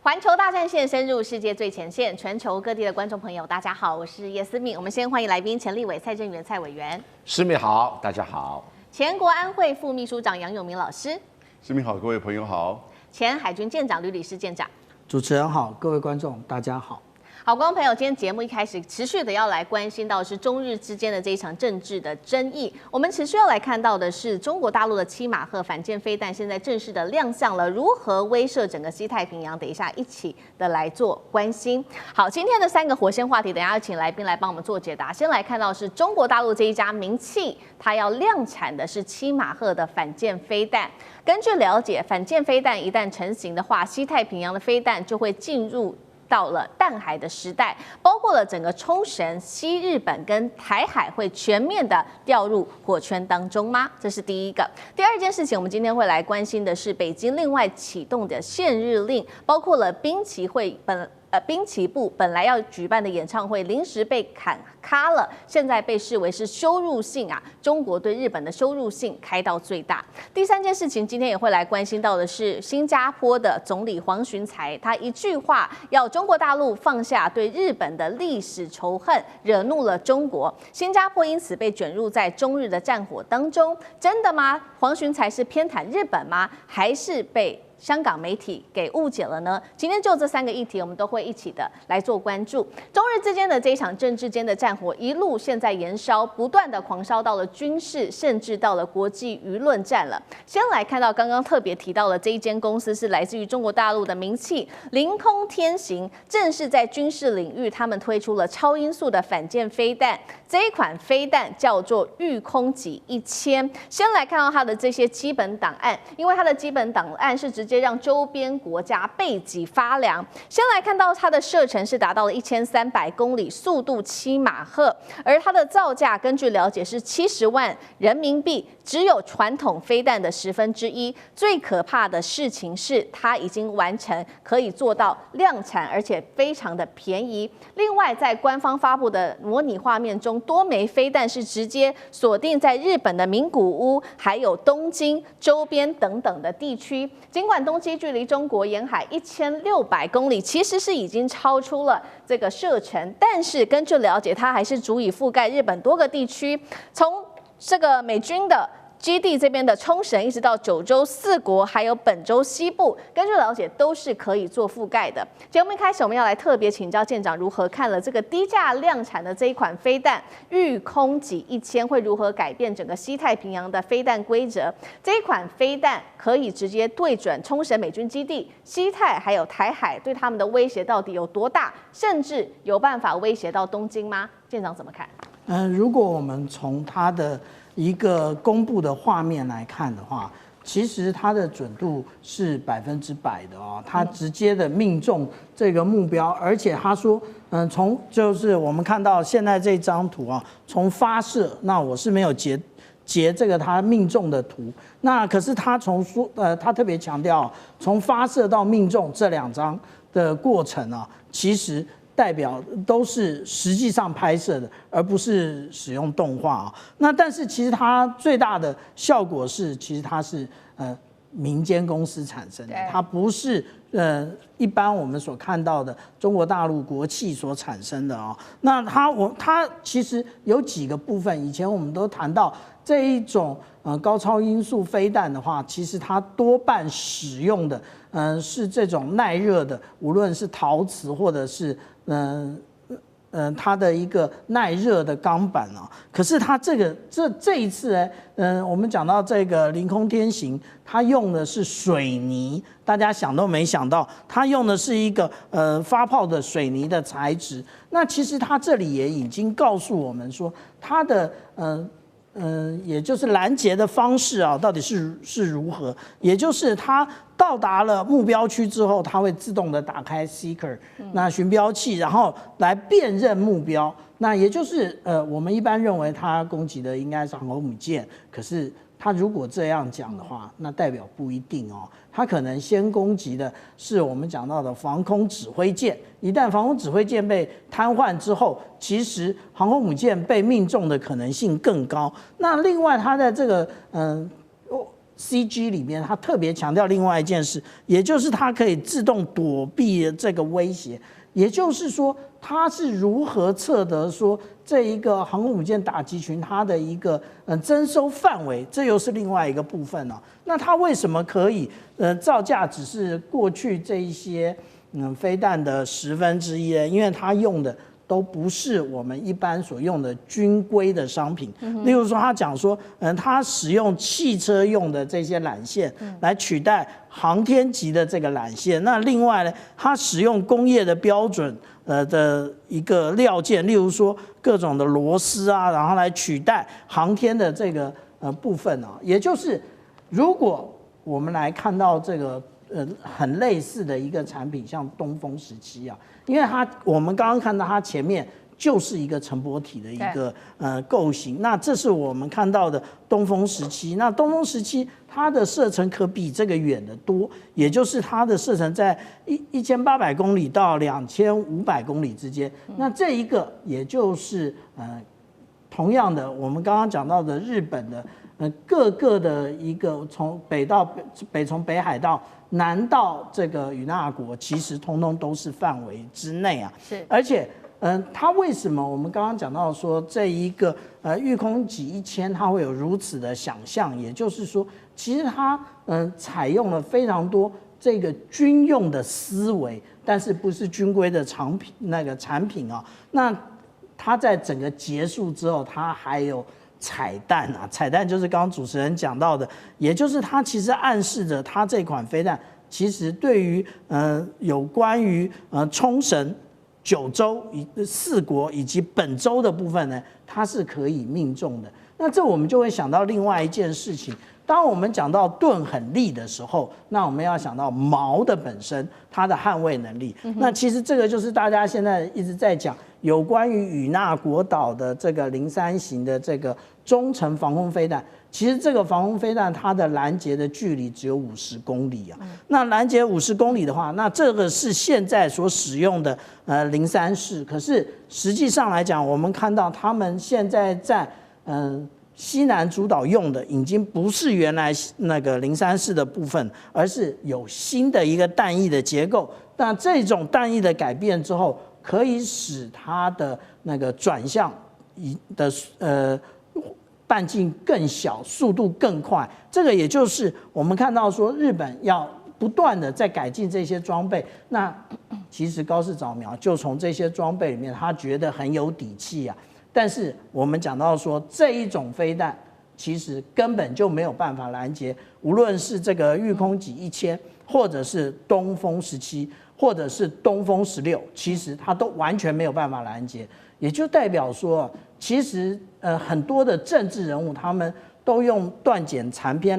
环球大战线深入世界最前线，全球各地的观众朋友，大家好，我是叶思敏。我们先欢迎来宾前立委蔡正元蔡委员。思敏好，大家好。前国安会副秘书长杨永明老师。思敏好，各位朋友好。前海军舰长吕礼士舰长。主持人好，各位观众大家好。好，观众朋友，今天节目一开始持续的要来关心到的是中日之间的这一场政治的争议。我们持续要来看到的是中国大陆的7马赫反舰飞弹现在正式的亮相了，如何威慑整个西太平洋？等一下一起的来做关心。好，今天的3个火线话题，等一下要请来宾来帮我们做解答。先来看到是中国大陆这一家民企，它要量产的是7马赫的反舰飞弹。根据了解，反舰飞弹一旦成型的话，西太平洋的飞弹就会进入到了淡海的时代，包括了整个冲绳、西日本跟台海会全面的掉入火圈当中吗？这是第一个。第二件事情，我们今天会来关心的是北京另外启动的限日令，包括了兵棋部本来要举办的演唱会临时被砍卡了，现在被视为是羞辱性啊，中国对日本的羞辱性开到最大。第三件事情，今天也会来关心到的是新加坡的总理黄循财，他一句话要中国大陆放下对日本的历史仇恨，惹怒了中国，新加坡因此被卷入在中日的战火当中。真的吗？黄循财是偏袒日本吗？还是被香港媒体给误解了呢？今天就这3个议题，我们都会一起的来做关注。中日之间的这一场政治间的战火，一路现在延烧，不断的狂烧到了军事，甚至到了国际舆论战了。先来看到刚刚特别提到的这一间公司是来自于中国大陆的民企凌空天行，正是在军事领域，他们推出了超音速的反舰飞弹。这一款飞弹叫做御空己1000。先来看到它的这些基本档案，因为它的基本档案是直接让周边国家背脊发凉。先来看到它的射程是达到了1300公里，速度7马赫，而它的造价根据了解是70万人民币，只有传统飞弹的1/10。最可怕的事情是，它已经完成可以做到量产，而且非常的便宜。另外，在官方发布的模拟画面中，多枚飞弹是直接锁定在日本的名古屋，还有东京周边等等的地区。尽管东京距离中国沿海1600公里，其实是已经超出了这个射程，但是根据了解，它还是足以覆盖日本多个地区，从这个美军的基地这边的冲绳，一直到九州4国，还有本州西部，根据了解都是可以做覆盖的。节目一开始，我们要来特别请教舰长如何看了这个低价量产的这一款飞弹御空己1000会如何改变整个西太平洋的飞弹规则？这一款飞弹可以直接对准冲绳美军基地、西太还有台海，对他们的威胁到底有多大？甚至有办法威胁到东京吗？舰长怎么看？如果我们从它的一个公布的画面来看的话，其实它的准度是100%的哦，它直接的命中这个目标，而且他说，从就是我们看到现在这张图啊，从发射，那我是没有截这个它命中的图，那可是他他特别强调，从发射到命中这2张的过程啊，其实代表都是实际上拍摄的，而不是使用动画啊。那但是其实它最大的效果是，其实它是民间公司产生的，它不是一般我们所看到的中国大陆国企所产生的啊。那它其实有几个部分，以前我们都谈到这一种高超音速飞弹的话，其实它多半使用的是这种耐热的，无论是陶瓷或者是它的一个耐热的钢板啊。可是它这一次呢，我们讲到这个凌空天行，它用的是水泥，大家想都没想到，它用的是一个发泡的水泥的材质。那其实它这里也已经告诉我们说，它的也就是拦截的方式啊，到底是如何？也就是它到达了目标区之后，它会自动的打开 Seeker 那寻标器，然后来辨认目标。那也就是我们一般认为它攻击的应该是航空母舰，可是他如果这样讲的话，那代表不一定哦。他可能先攻击的是我们讲到的防空指挥舰，一旦防空指挥舰被瘫痪之后，其实航空母舰被命中的可能性更高。那另外，他在这个 CG 里面，它特别强调另外一件事，也就是它可以自动躲避这个威胁。也就是说，它是如何测得说这一个航空母舰打击群它的一个征收范围，这又是另外一个部分了。那它为什么可以造价只是过去这一些飞弹的1/10呢？因为它用的都不是我们一般所用的军规的商品，例如说他讲说，他使用汽车用的这些缆线来取代航天级的这个缆线。那另外呢，他使用工业的标准的一个料件，例如说各种的螺丝啊，然后来取代航天的这个部分啊。也就是如果我们来看到这个很类似的一个产品，像东风17啊。因为我们刚刚看到它前面就是一个乘波体的一个构型，那这是我们看到的东风17。那东风17它的射程可比这个远得多，也就是它的射程在1800公里到2500公里之间。那这一个也就是同样的，我们刚刚讲到的日本的各个的一个从北海道南到这个与那国，其实通通都是范围之内啊。是，而且它为什么我们刚刚讲到说这一个御空级1000它会有如此的想象，也就是说，其实它采用了非常多这个军用的思维，但是不是军规的产品啊。那它在整个结束之后，它还有彩蛋啊，彩蛋就是刚刚主持人讲到的，也就是它其实暗示着它这款飞弹其实对于有关于冲绳、九州4国以及本州的部分呢，它是可以命中的。那这我们就会想到另外一件事情，当我们讲到盾很利的时候，那我们要想到矛的本身它的捍卫能力。那其实这个就是大家现在一直在讲有关于与那国岛的这个03型的这个中程防空飞弹。其实这个防空飞弹它的拦截的距离只有50公里啊。那拦截50公里的话，那这个是现在所使用的03式。可是实际上来讲，我们看到他们现在在西南诸岛用的已经不是原来那个03式的部分，而是有新的一个弹翼的结构。那这种弹翼的改变之后，可以使它的那个转向的半径更小，速度更快。这个也就是我们看到说日本要不断的在改进这些装备。那其实高市早苗就从这些装备里面，他觉得很有底气啊。但是我们讲到说这一种飞弹其实根本就没有办法拦截，无论是这个御空级1000，或者是东风17，或者是东风16，其实它都完全没有办法拦截。也就代表说，其实很多的政治人物他们都用断简残篇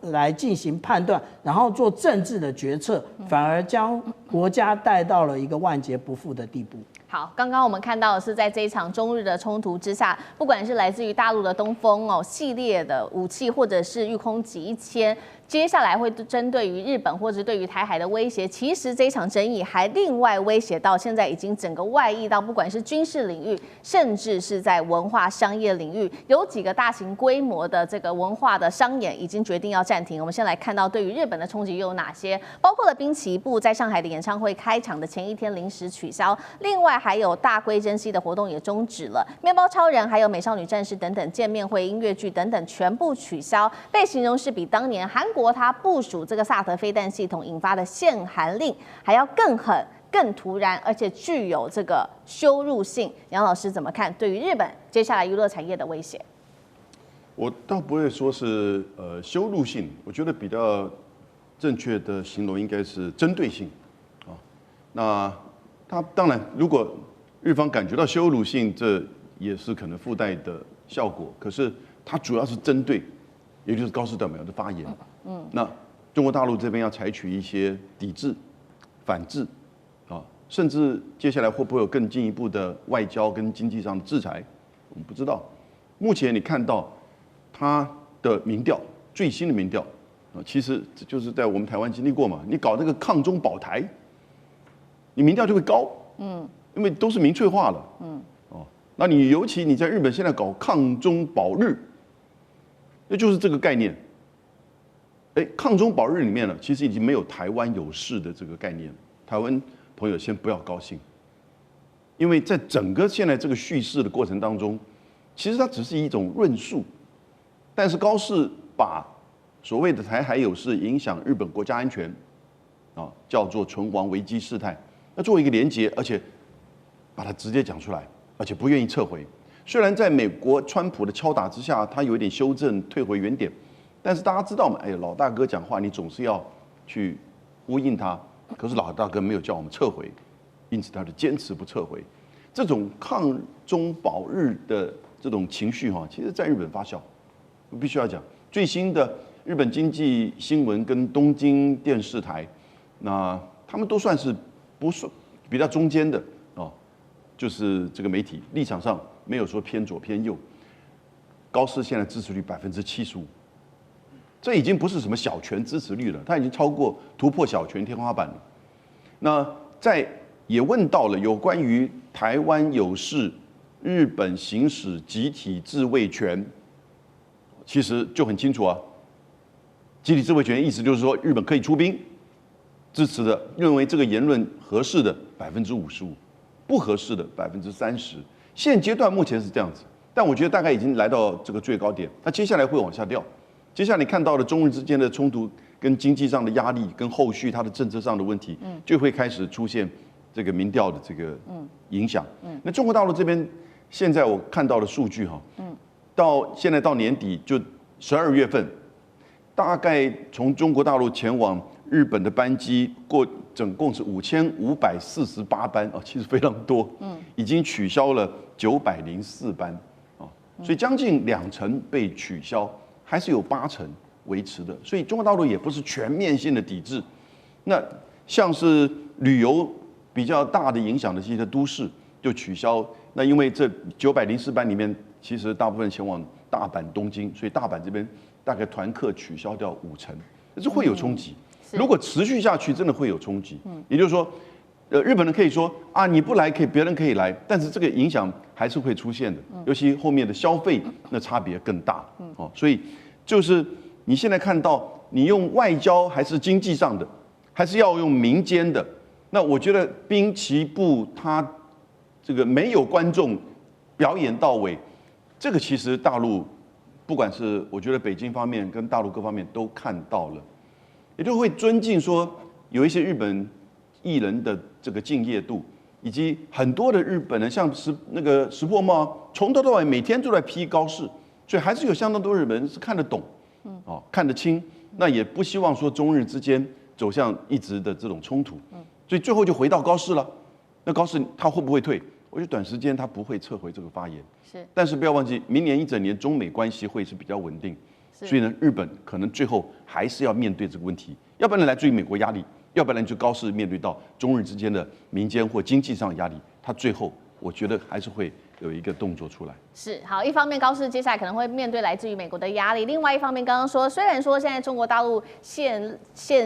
来进行判断，然后做政治的决策，反而将国家带到了一个万劫不复的地步。好，刚刚我们看到的是在这一场中日的冲突之下，不管是来自于大陆的东风系列的武器，或者是御空级1000，接下来会针对于日本或者对于台海的威胁，其实这一场争议还另外威胁到现在已经整个外溢到不管是军事领域，甚至是在文化商业领域，有几个大型规模的这个文化的商演已经决定要暂停。我们先来看到对于日本的冲击又有哪些，包括了滨崎步在上海的演唱会开场的前一天临时取消，另外还有大龟珍稀的活动也终止了，面包超人还有美少女战士等等见面会、音乐剧等等全部取消，被形容是比当年韩国它部署这个萨德飞弹系统引发的限韩令还要更狠、更突然，而且具有这个羞辱性。杨老师怎么看对于日本接下来娱乐产业的威胁？我倒不会说是羞辱性，我觉得比较正确的形容应该是针对性啊。那它当然，如果日方感觉到羞辱性，这也是可能附带的效果。可是它主要是针对，也就是高市早苗的发言。那中国大陆这边要采取一些抵制、反制，啊，甚至接下来会不会有更进一步的外交跟经济上的制裁，我们不知道。目前你看到它的民调，最新的民调啊，其实就是在我们台湾经历过嘛，你搞那个抗中保台，你民调就会高，因为都是民粹化了，那你尤其你在日本现在搞抗中保日，那就是这个概念。抗中保日里面呢，其实已经没有台湾有事的这个概念了。台湾朋友先不要高兴，因为在整个现在这个叙事的过程当中，其实它只是一种论述，但是高市把所谓的台海有事影响日本国家安全，叫做存亡危机事态，那作为一个连结，而且把它直接讲出来，而且不愿意撤回。虽然在美国川普的敲打之下，他有一点修正，退回原点，但是大家知道嘛？老大哥讲话，你总是要去呼应他。可是老大哥没有叫我们撤回，因此他就坚持不撤回。这种抗中保日的这种情绪其实在日本发酵。我必须要讲，最新的日本经济新闻跟东京电视台，那他们都算是不算比较中间的就是这个媒体立场上没有说偏左偏右。高市现在支持率75%，这已经不是什么小权支持率了，它已经突破小权天花板了。那也问到了有关于台湾有事，日本行使集体自卫权，其实就很清楚啊。集体自卫权的意思就是说，日本可以出兵，支持的认为这个言论合适的55%，不合适的30%。现阶段目前是这样子，但我觉得大概已经来到这个最高点，那接下来会往下掉。接下来你看到的中日之间的冲突，跟经济上的压力，跟后续它的政策上的问题，就会开始出现这个民调的这个影响。那中国大陆这边现在我看到的数据到现在到年底就12月份，大概从中国大陆前往日本的班机总共是5548班其实非常多，已经取消了904班所以将近20%被取消。还是有80%维持的，所以中国大陆也不是全面性的抵制。那像是旅游比较大的影响的这些都市就取消。那因为这904班里面，其实大部分前往大阪、东京，所以大阪这边大概团客取消掉50%，这会有冲击。如果持续下去，真的会有冲击。也就是说，日本人可以说你不来，别人可以来，但是这个影响还是会出现的，尤其后面的消费那差别更大。所以就是你现在看到，你用外交还是经济上的，还是要用民间的。那我觉得滨崎步他这个没有观众表演到位，这个其实大陆不管是我觉得北京方面跟大陆各方面都看到了，也就会尊敬说有一些日本艺人的这个敬业度，以及很多的日本人，像石破茂，从头到尾每天都在批高市，所以还是有相当多日本人是看得懂，看得清，那也不希望说中日之间走向一直的这种冲突，所以最后就回到高市了。那高市他会不会退？我觉得短时间他不会撤回这个发言，但是不要忘记，明年一整年中美关系会是比较稳定，所以呢，日本可能最后还是要面对这个问题，要不然来自于美国压力。要不然就高市面对到中日之间的民间或经济上的压力，他最后我觉得还是会有一个动作出来。是好，一方面高市接下来可能会面对来自于美国的压力，另外一方面刚刚说，虽然说现在中国大陆限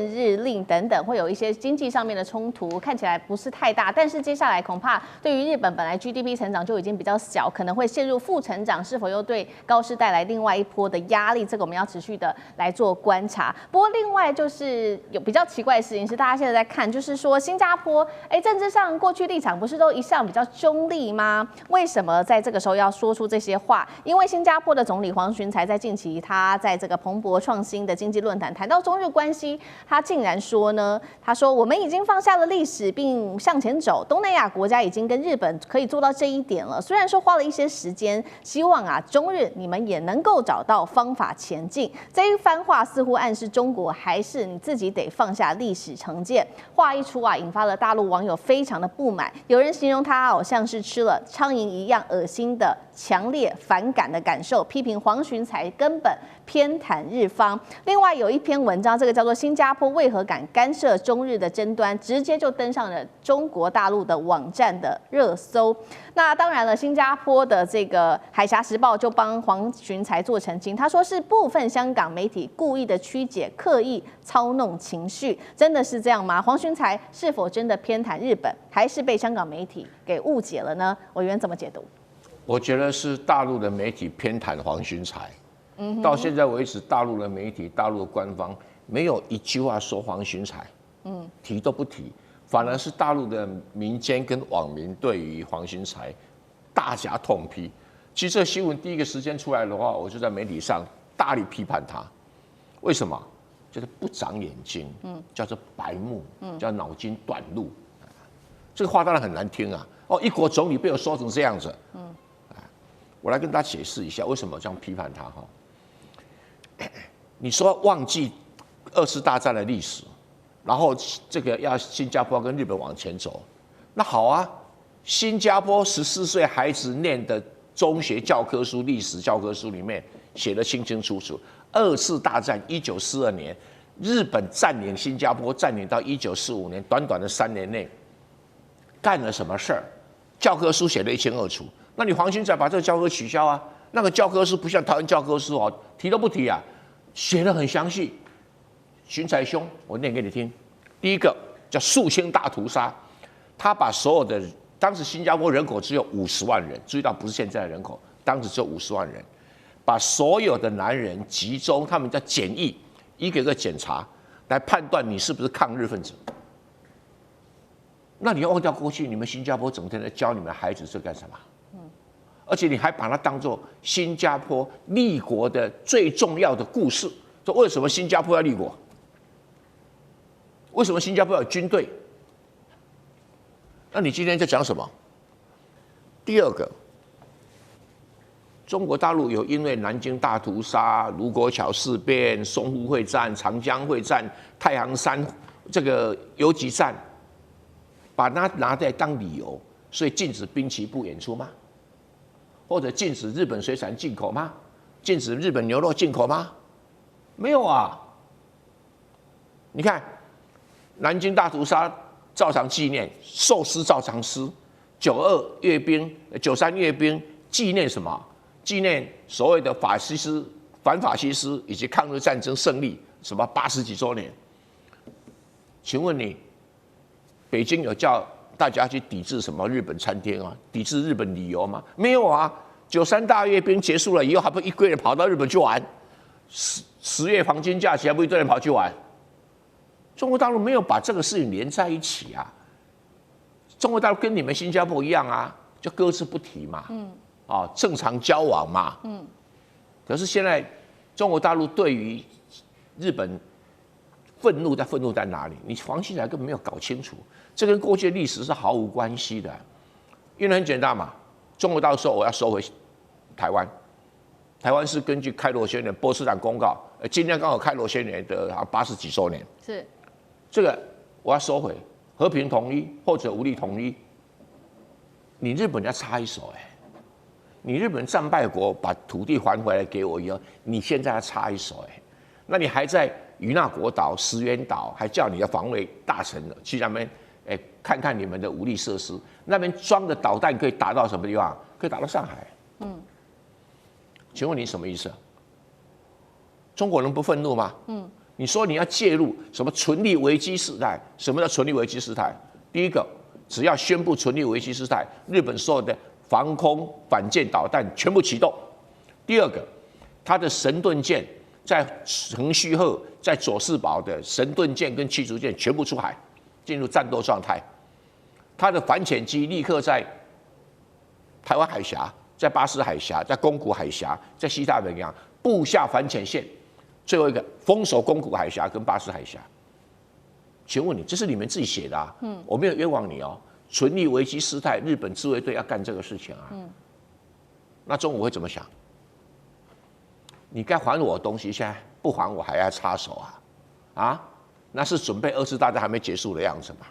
日令等等会有一些经济上面的冲突，看起来不是太大，但是接下来恐怕对于日本本来 GDP 成长就已经比较小，可能会陷入负成长，是否又对高市带来另外一波的压力？这个我们要持续的来做观察。不过另外就是有比较奇怪的事情是，大家现在在看，就是说新加坡，政治上过去立场不是都一向比较中立吗？为什么在这个时候要说出这些话？因为新加坡的总理黄循财在近期他在这个彭博创新的经济论坛谈到中日关系，他竟然说呢，他说我们已经放下了历史并向前走，东南亚国家已经跟日本可以做到这一点了。虽然说花了一些时间，希望中日你们也能够找到方法前进。这一番话似乎暗示中国还是你自己得放下历史成见。话一出引发了大陆网友非常的不满，有人形容他好像是吃了苍蝇一样恶心的强烈反感的感受，批评黄循财根本偏袒日方。另外有一篇文章，这个叫做《新加坡为何敢干涉中日的争端》，直接就登上了中国大陆的网站的热搜。那当然了，新加坡的这个《海峡时报》就帮黄循财做澄清，他说是部分香港媒体故意的曲解，刻意操弄情绪。真的是这样吗？黄循财是否真的偏袒日本，还是被香港媒体给误解了呢？委员怎么解读？我觉得是大陆的媒体偏袒黄循财。到现在为止，大陆的媒体、大陆的官方没有一句话说黄循财，提都不提，反而是大陆的民间跟网民对于黄循财大加痛批。其实这个新闻第一个时间出来的话，我就在媒体上大力批判他。为什么？就是不长眼睛，叫做白目，叫脑筋短路。这个话当然很难听啊！哦，一国总理被我说成这样子，我来跟大家解释一下为什么这样批判他哈。你说忘记2次大战的历史，然后这个要新加坡跟日本往前走，那好啊，新加坡14岁孩子念的中学教科书、历史教科书里面写得清清楚楚，2次大战1942年，日本占领新加坡，占领到1945年，短短的3年内干了什么事儿，教科书写得一清二楚。那你黄循财把这个教科取消啊？那个教科书不像台湾教科书哦，提都不提啊，写得很详细。循财兄，我念给你听。第一个叫肃清大屠杀，他把所有的当时新加坡人口只有50万人，注意到不是现在的人口，当时只有50万人，把所有的男人集中，他们叫检疫，一个个检查，来判断你是不是抗日分子。那你要忘掉过去，你们新加坡整天在教你们孩子这干什么？而且你还把它当作新加坡立国的最重要的故事。说为什么新加坡要立国？为什么新加坡要有军队？那你今天在讲什么？第二个，中国大陆有因为南京大屠杀、卢沟桥事变、淞沪会战、长江会战、太行山这个游击战，把它拿来当理由，所以禁止滨崎步演出吗？或者禁止日本水产进口吗？禁止日本牛肉进口吗？没有啊！你看，南京大屠杀照常纪念，寿司照常吃，92阅兵、93阅兵纪念什么？纪念所谓的反法西斯以及抗日战争胜利，什么80几周年？请问你，北京有叫大家去抵制什么日本餐厅啊？抵制日本旅游吗？没有啊！93大阅兵结束了以后，还不一堆人跑到日本去玩？10月黄金假期还不一堆人跑去玩？中国大陆没有把这个事情连在一起啊！中国大陆跟你们新加坡一样啊，就搁置不提嘛，正常交往嘛，可是现在中国大陆对于日本愤怒在哪里？你黄循财根本没有搞清楚，这跟过去的历史是毫无关系的。因为很简单嘛，中国大陆说我要收回台湾，台湾是根据开罗宣言、波茨坦公告，今天刚好开罗宣言的80几周年，是这个我要收回，和平统一或者武力统一，你日本要插一手你日本战败国把土地还回来给我以后，你现在要插一手那你还在与那国岛、石垣岛，还叫你的防卫大臣去那边看看你们的武力设施，那边装的导弹可以打到什么地方？可以打到上海。请问你什么意思？中国人不愤怒吗？你说你要介入什么存立危机事态？什么叫存立危机事态？第一个，只要宣布存立危机事态，日本所有的防空反舰导弹全部启动。第二个，它的神盾舰在横须贺、在佐世保的神盾舰跟驱逐舰全部出海，进入战斗状态。它的反潜机立刻在台湾海峡、在巴士海峡、在宫古海峡、在西太平洋布下反潜线。最后一个，封锁宫古海峡跟巴士海峡。请问你，这是你们自己写的啊？我没有冤枉你哦。存立危机事态，日本自卫队要干这个事情啊。那中国会怎么想？你该还我的东西，现在不还我还要插手啊？那是准备2次大战还没结束的样子嘛？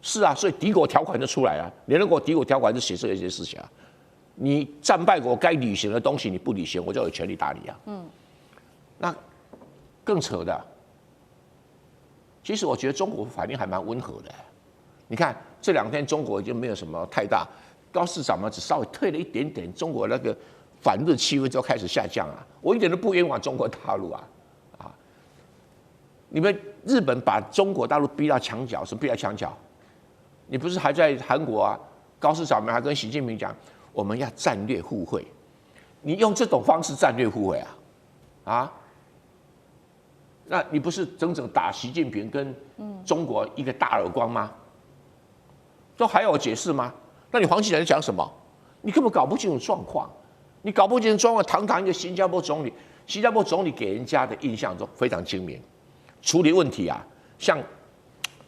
是啊，所以敌国条款就出来了，联合国敌国条款就写这些事情啊。你战败国该履行的东西你不履行，我就有权利打你啊。那更扯的，其实我觉得中国反应还蛮温和的。你看这2天中国已经没有什么太大，高市长嘛只稍微退了一点点，中国那个反日气氛就开始下降了。我一点都不冤枉中国大陆你们日本把中国大陆逼到墙角，什么逼到墙角？你不是还在韩国啊？高市长们还跟习近平讲，我们要战略互惠。你用这种方式战略互惠那你不是整整打习近平跟中国一个大耳光吗？都还要我解释吗？那你黄奇来讲什么？你根本搞不清楚状况，你搞不清楚状况，堂堂一个新加坡总理，新加坡总理给人家的印象中非常精明，处理问题啊，像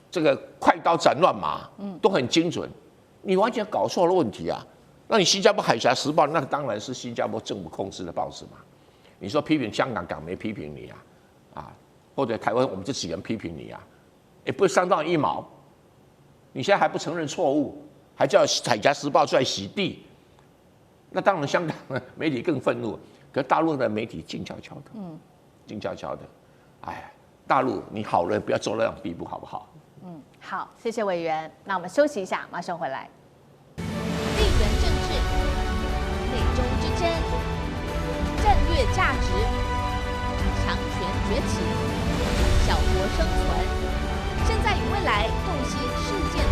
这个快刀斩乱麻，都很精准。你完全搞错了问题啊！那你新加坡海峡时报，那当然是新加坡政府控制的报纸嘛。你说批评香港，港媒批评你啊，或者台湾我们这几个人批评你啊，也不会伤到一毛。你现在还不承认错误，还叫海峡时报出来洗地，那当然香港的媒体更愤怒，可是大陆的媒体静悄悄的，静悄悄的。哎，大陆你好人不要做那种地步，好不好？好，谢谢委员。那我们休息一下，马上回来。地缘政治、内中之争、战略价值、强权崛起、小国生存，现在与未来洞悉事件